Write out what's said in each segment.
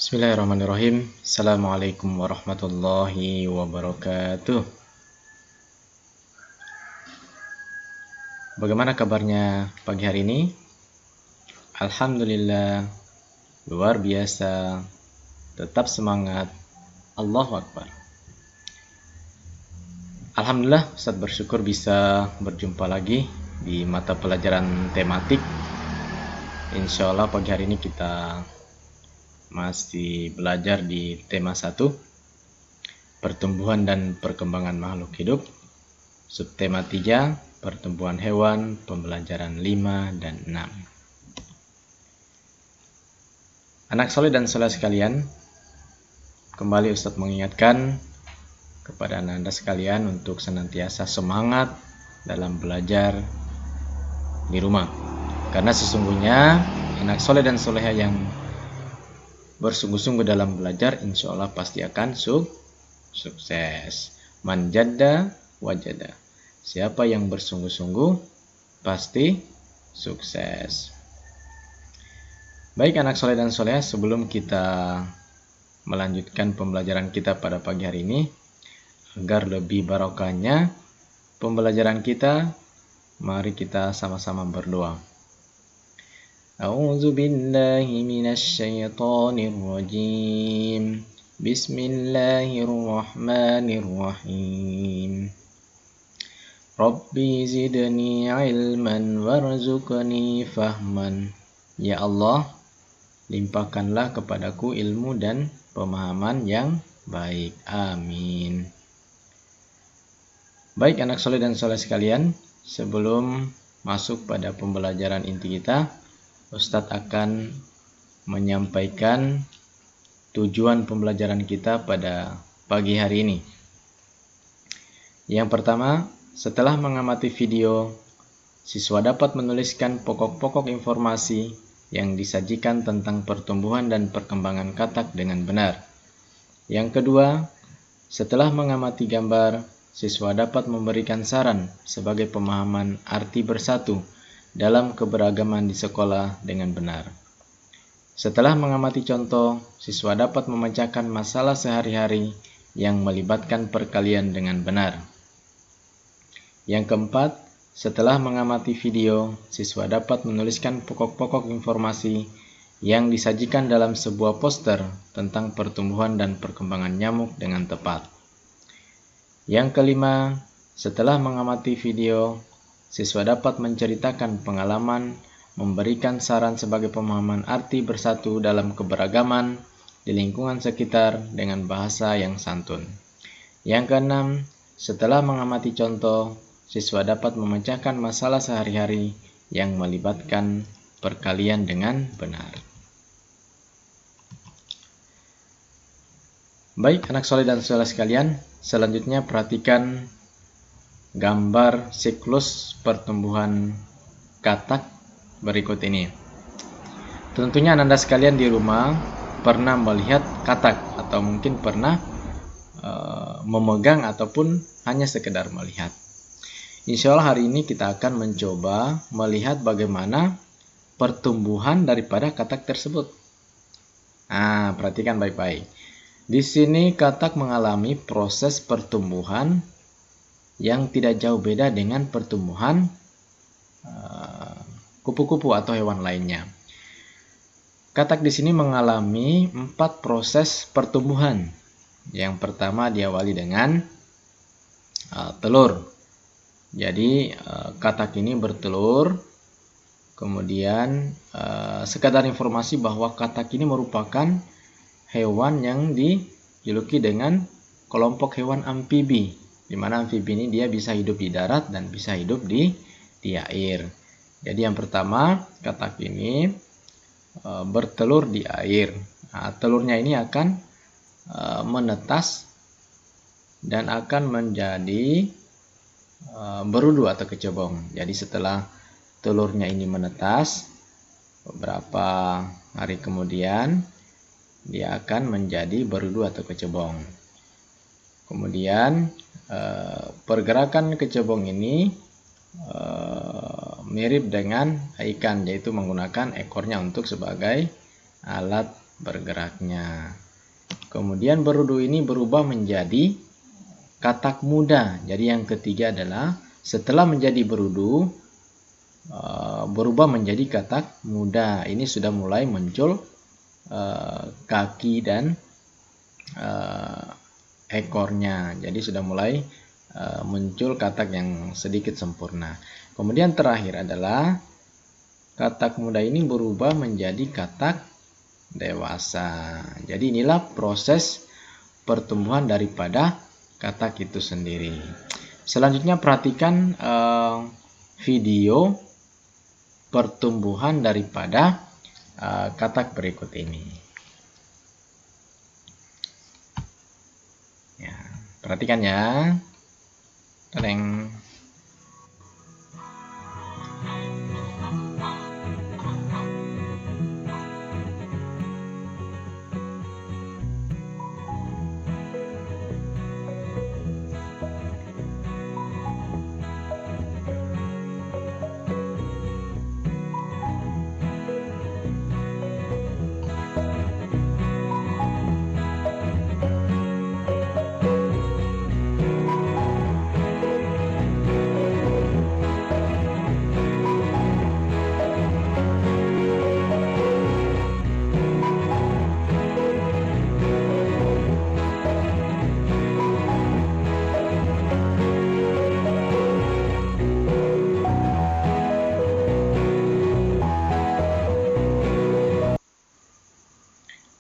Bismillahirrahmanirrahim. Assalamualaikum warahmatullahi wabarakatuh. Bagaimana kabarnya pagi hari ini? Alhamdulillah, luar biasa, tetap semangat, Allahu Akbar. Alhamdulillah, Ustaz bersyukur bisa berjumpa lagi di mata pelajaran tematik. Insya Allah pagi hari ini kita masih belajar di tema 1, pertumbuhan dan perkembangan makhluk hidup. Subtema 3, pertumbuhan hewan, pembelajaran 5 dan 6. Anak soleh dan soleh sekalian, kembali Ustadz mengingatkan kepada anda sekalian untuk senantiasa semangat dalam belajar di rumah. Karena sesungguhnya anak soleh dan soleha yang bersungguh-sungguh dalam belajar, insya Allah pasti akan sukses. Man jadda wajada. Siapa yang bersungguh-sungguh pasti sukses. Baik anak soleh dan soleha, sebelum kita melanjutkan pembelajaran kita pada pagi hari ini, agar lebih barokahnya pembelajaran kita, mari kita sama-sama berdoa. A'udzu billahi minasy syaithanir rajim. Bismillahirrahmanirrahim. Rabbi zidni ilman warzuqni fahman. Ya Allah, limpahkanlah kepadaku ilmu dan pemahaman yang baik. Amin. Baik anak soleh dan soleh sekalian, sebelum masuk pada pembelajaran inti kita, Ustadz akan menyampaikan tujuan pembelajaran kita pada pagi hari ini. Yang pertama, setelah mengamati video, siswa dapat menuliskan pokok-pokok informasi yang disajikan tentang pertumbuhan dan perkembangan katak dengan benar. Yang kedua, setelah mengamati gambar, siswa dapat memberikan saran sebagai pemahaman arti bersatu dalam keberagaman di sekolah dengan benar. Setelah mengamati contoh, siswa dapat memecahkan masalah sehari-hari yang melibatkan perkalian dengan benar. Yang keempat, setelah mengamati video, siswa dapat menuliskan pokok-pokok informasi yang disajikan dalam sebuah poster tentang pertumbuhan dan perkembangan nyamuk dengan tepat. Yang kelima, setelah mengamati video, siswa dapat menceritakan pengalaman, memberikan saran sebagai pemahaman arti bersatu dalam keberagaman di lingkungan sekitar dengan bahasa yang santun. Yang keenam, setelah mengamati contoh, siswa dapat memecahkan masalah sehari-hari yang melibatkan perkalian dengan benar. Baik anak soleh dan soleh sekalian, selanjutnya perhatikan gambar siklus pertumbuhan katak berikut ini. Tentunya anda sekalian di rumah pernah melihat katak atau mungkin pernah memegang ataupun hanya sekedar melihat. Insya Allah hari ini kita akan mencoba melihat bagaimana pertumbuhan daripada katak tersebut. Perhatikan baik-baik. Di sini katak mengalami proses pertumbuhan yang tidak jauh beda dengan pertumbuhan kupu-kupu atau hewan lainnya. Katak di sini mengalami 4 proses pertumbuhan. Yang pertama diawali dengan telur. Jadi katak ini bertelur. Kemudian sekadar informasi bahwa katak ini merupakan hewan yang dijuluki dengan kelompok hewan amfibi, di mana amfibi ini dia bisa hidup di darat dan bisa hidup di air. Jadi yang pertama, katak ini bertelur di air. Telurnya ini akan menetas dan akan menjadi berudu atau kecebong. Jadi setelah telurnya ini menetas, beberapa hari kemudian dia akan menjadi berudu atau kecebong. Kemudian pergerakan kecebong ini mirip dengan ikan, yaitu menggunakan ekornya untuk sebagai alat bergeraknya. Kemudian berudu ini berubah menjadi katak muda. Jadi yang ketiga adalah setelah menjadi berudu berubah menjadi katak muda. Ini sudah mulai muncul kaki dan ekornya. Jadi sudah mulai muncul katak yang sedikit sempurna. Kemudian terakhir adalah katak muda ini berubah menjadi katak dewasa. Jadi inilah proses pertumbuhan daripada katak itu sendiri. Selanjutnya perhatikan video pertumbuhan daripada katak berikut ini. Ya, perhatikan ya. Tadang.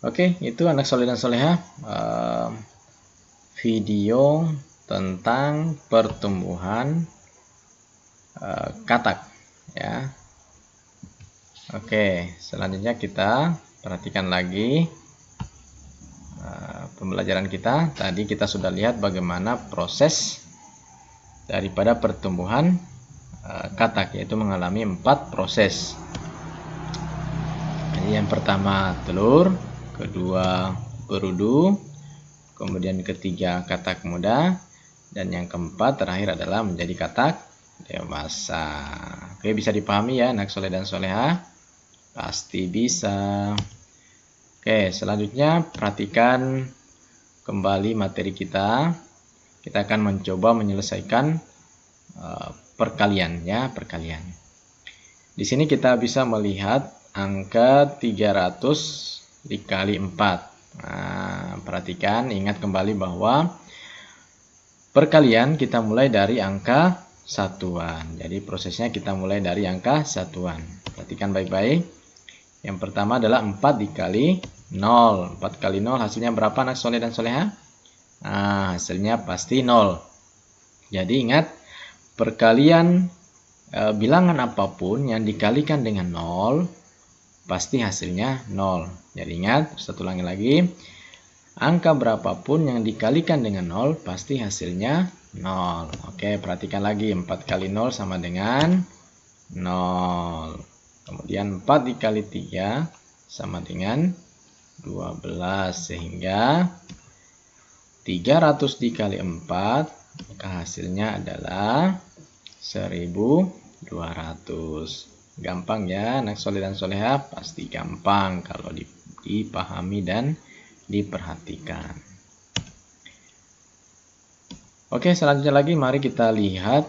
Oke, itu anak soleh dan soleha video tentang pertumbuhan katak ya. Oke, selanjutnya kita perhatikan lagi pembelajaran kita. Tadi kita sudah lihat bagaimana proses daripada pertumbuhan katak, yaitu mengalami 4 proses. Jadi yang pertama telur, kedua berudu, kemudian ketiga katak muda, dan yang keempat terakhir adalah menjadi katak dewasa. Oke, bisa dipahami ya anak soleh dan soleha? Pasti bisa. Oke, selanjutnya perhatikan kembali materi kita. Kita akan mencoba menyelesaikan perkalian ya, perkalian. Di sini kita bisa melihat angka 300 dikali 4. Nah, perhatikan, ingat kembali bahwa perkalian kita mulai dari angka satuan. Jadi prosesnya kita mulai dari angka satuan. Perhatikan baik-baik. Yang pertama adalah 4 dikali 0. 4 kali 0 hasilnya berapa anak soleh dan soleha? Nah, hasilnya pasti 0. Jadi ingat, perkalian bilangan apapun yang dikalikan dengan 0 pasti hasilnya 0. Jadi ingat, satu lagi, angka berapapun yang dikalikan dengan 0 pasti hasilnya 0. Oke, perhatikan lagi, 4 kali 0 sama dengan 0. Kemudian 4 dikali 3 sama dengan 12, sehingga 300 dikali 4 maka hasilnya adalah 1200. Gampang ya anak soleh dan soleha? Pasti gampang kalau dipahami dan diperhatikan. Oke, selanjutnya lagi mari kita lihat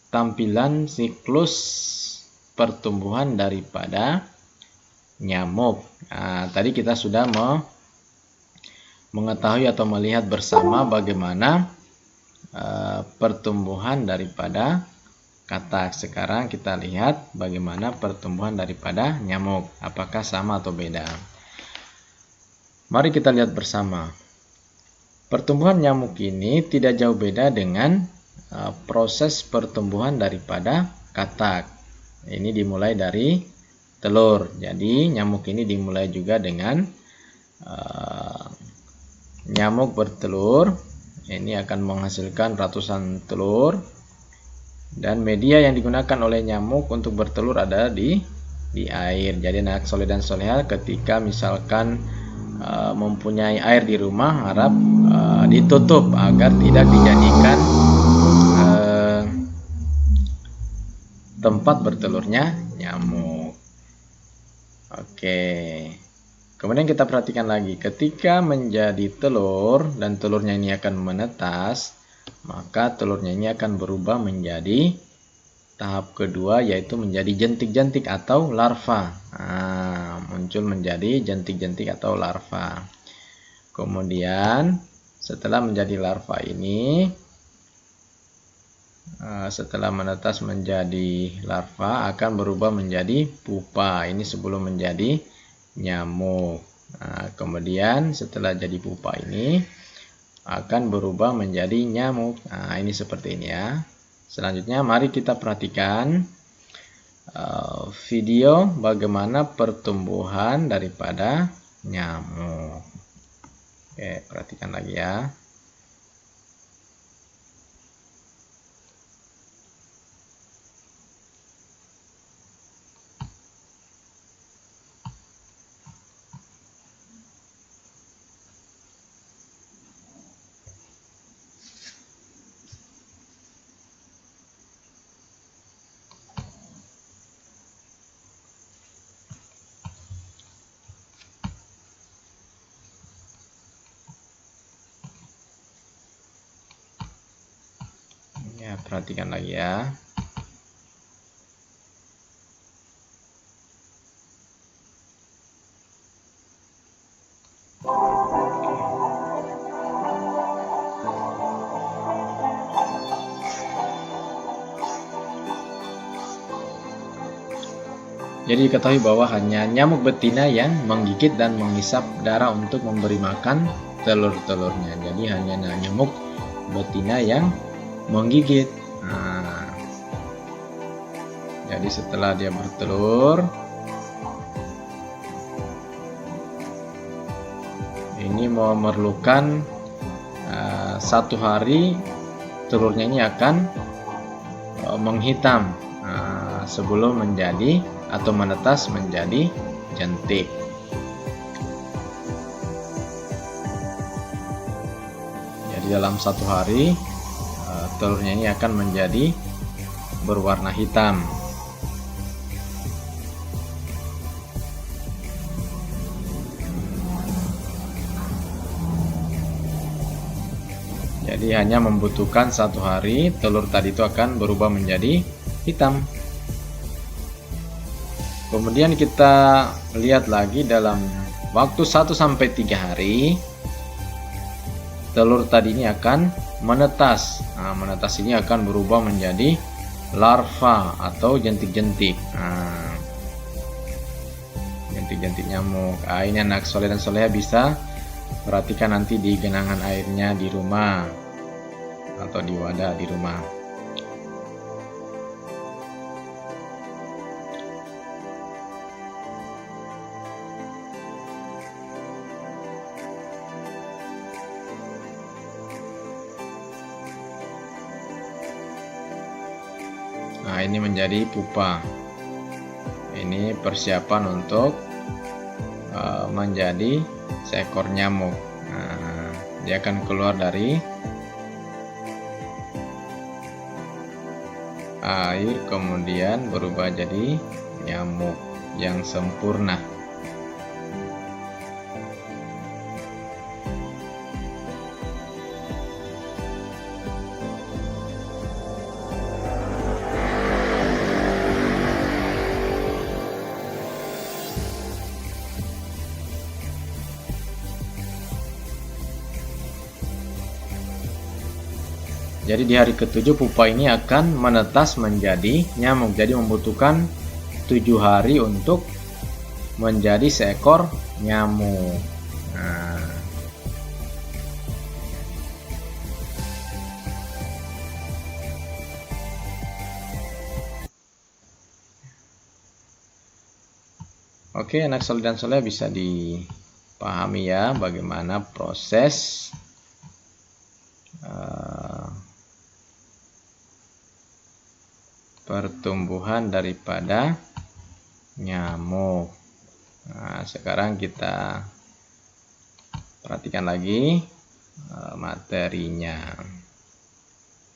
tampilan siklus pertumbuhan daripada nyamuk. Nah, tadi kita sudah mengetahui atau melihat bersama bagaimana pertumbuhan daripada katak. Sekarang kita lihat bagaimana pertumbuhan daripada nyamuk. Apakah sama atau beda? Mari kita lihat bersama. Pertumbuhan nyamuk ini tidak jauh beda dengan proses pertumbuhan daripada katak. Ini dimulai dari telur. Jadi nyamuk ini dimulai juga dengan nyamuk bertelur. Ini akan menghasilkan ratusan telur. Dan media yang digunakan oleh nyamuk untuk bertelur ada di air. Jadi anak soleh dan soleha ketika misalkan mempunyai air di rumah, harap ditutup agar tidak dijadikan tempat bertelurnya nyamuk. Oke. Kemudian kita perhatikan lagi, ketika menjadi telur dan telurnya ini akan menetas, maka telurnya ini akan berubah menjadi tahap kedua, yaitu menjadi jentik-jentik atau larva. Nah, muncul menjadi jentik-jentik atau larva. Kemudian setelah menjadi larva ini, setelah menetas menjadi larva akan berubah menjadi pupa. Ini sebelum menjadi nyamuk. Nah, kemudian setelah jadi pupa ini akan berubah menjadi nyamuk. Nah, ini seperti ini ya. Selanjutnya mari kita perhatikan video bagaimana pertumbuhan daripada nyamuk. Oke, perhatikan lagi ya. Ya, perhatikan lagi ya. Jadi diketahui bahwa hanya nyamuk betina yang menggigit dan menghisap darah untuk memberi makan telur-telurnya. Jadi hanya nyamuk betina yang menggigit. Nah, jadi setelah dia bertelur, ini memerlukan 1 hari telurnya ini akan menghitam sebelum menjadi atau menetas menjadi jentik. Jadi dalam 1 hari telurnya ini akan menjadi berwarna hitam. Jadi hanya membutuhkan 1 hari telur tadi itu akan berubah menjadi hitam. Kemudian kita lihat lagi dalam waktu 1-3 hari telur tadi ini akan menetas. Nah, menetas ini akan berubah menjadi larva atau jentik-jentik. Nah, jentik-jentik nyamuk. Nah, ini anak soleh dan soleha bisa perhatikan nanti di genangan airnya di rumah atau di wadah di rumah. Nah, ini menjadi pupa. Ini persiapan untuk menjadi seekor nyamuk. Nah, dia akan keluar dari air kemudian berubah jadi nyamuk yang sempurna. Jadi di hari ke-7 pupa ini akan menetas menjadi nyamuk. Jadi membutuhkan 7 hari untuk menjadi seekor nyamuk. Nah, oke, anak soleh dan soleh bisa dipahami ya bagaimana proses pertumbuhan daripada nyamuk. Nah, sekarang kita perhatikan lagi materinya.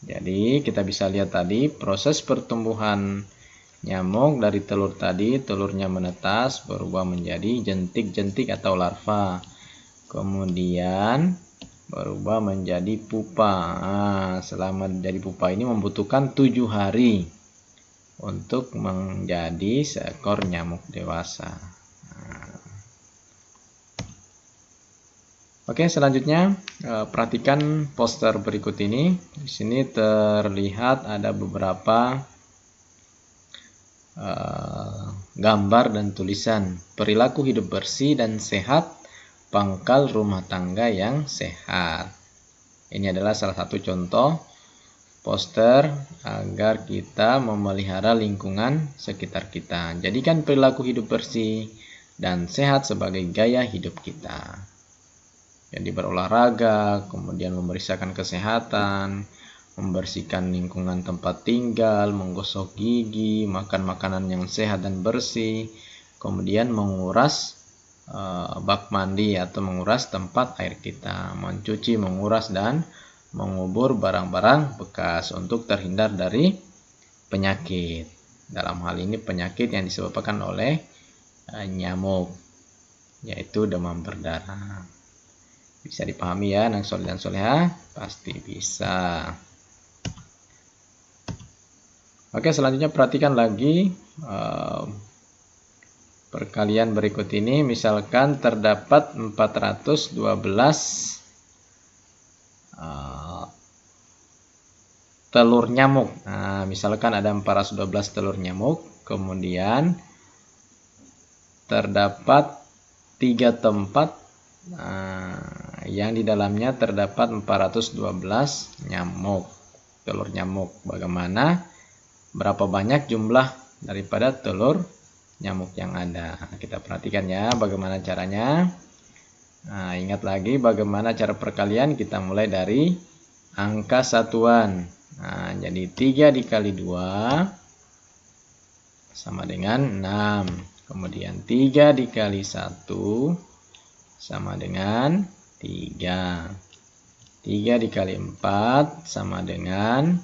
Jadi kita bisa lihat tadi proses pertumbuhan nyamuk dari telur tadi, telurnya menetas berubah menjadi jentik-jentik atau larva. Kemudian berubah menjadi pupa. Selama jadi pupa ini membutuhkan 7 hari untuk menjadi seekor nyamuk dewasa. Oke, selanjutnya perhatikan poster berikut ini. Di sini terlihat ada beberapa gambar dan tulisan perilaku hidup bersih dan sehat, pangkal rumah tangga yang sehat. Ini adalah salah satu contoh poster agar kita memelihara lingkungan sekitar kita. Jadikan perilaku hidup bersih dan sehat sebagai gaya hidup kita. Jadi berolahraga, kemudian memeriksakan kesehatan, membersihkan lingkungan tempat tinggal, menggosok gigi, makan makanan yang sehat dan bersih, kemudian menguras bak mandi atau menguras tempat air kita, mencuci, menguras, dan mengubur barang-barang bekas untuk terhindar dari penyakit. Dalam hal ini penyakit yang disebabkan oleh nyamuk, yaitu demam berdarah. Bisa dipahami ya anak soleh dan soleha? Pasti bisa. Oke, selanjutnya perhatikan lagi perkalian berikut ini. Misalkan terdapat 412 telur nyamuk. Misalkan ada 412 telur nyamuk, kemudian terdapat 3 tempat yang di dalamnya terdapat 412 nyamuk, telur nyamuk. Berapa banyak jumlah daripada telur nyamuk yang ada? Kita perhatikan ya bagaimana caranya. Ingat lagi bagaimana cara perkalian. Kita mulai dari angka satuan. Jadi 3 dikali 2 sama dengan 6. Kemudian 3 dikali 1 sama dengan 3. 3 dikali 4 sama dengan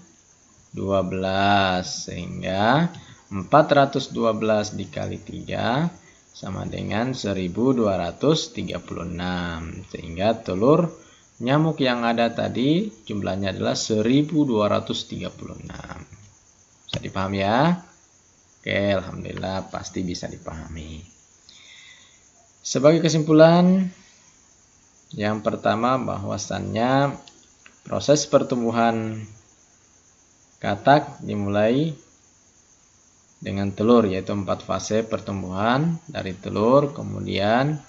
12. Sehingga 412 dikali 3 sama dengan 1236. Sehingga telur nyamuk yang ada tadi jumlahnya adalah 1236. Bisa dipahami ya? Oke, alhamdulillah pasti bisa dipahami. Sebagai kesimpulan, yang pertama bahwasannya proses pertumbuhan katak dimulai dengan telur, yaitu 4 fase pertumbuhan dari telur, kemudian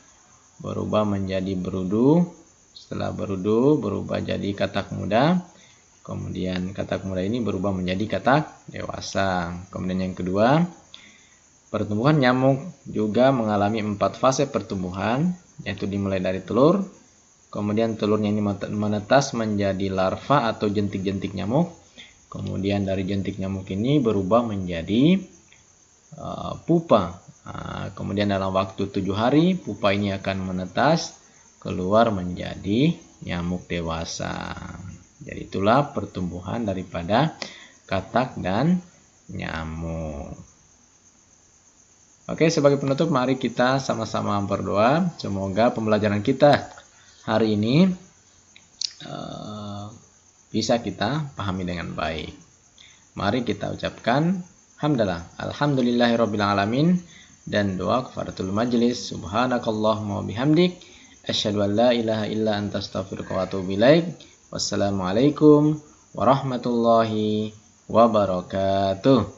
berubah menjadi berudu, setelah berudu berubah jadi katak muda, kemudian katak muda ini berubah menjadi katak dewasa. Kemudian yang kedua, pertumbuhan nyamuk juga mengalami 4 fase pertumbuhan, yaitu dimulai dari telur, kemudian telurnya ini menetas menjadi larva atau jentik-jentik nyamuk, kemudian dari jentik nyamuk ini berubah menjadi pupa. Kemudian dalam waktu 7 hari pupa ini akan menetas keluar menjadi nyamuk dewasa. Jadi itulah pertumbuhan daripada katak dan nyamuk. Oke, sebagai penutup mari kita sama-sama berdoa. Semoga pembelajaran kita hari ini bisa kita pahami dengan baik. Mari kita ucapkan hamdalah, alhamdulillahirabbil alamin, dan doa kafaratul majelis. Subhanakallahumma bihamdik, asyhadu an la ilaha illa anta astaghfiruka wa atubu ilaik. Wassalamualaikum warahmatullahi wabarakatuh.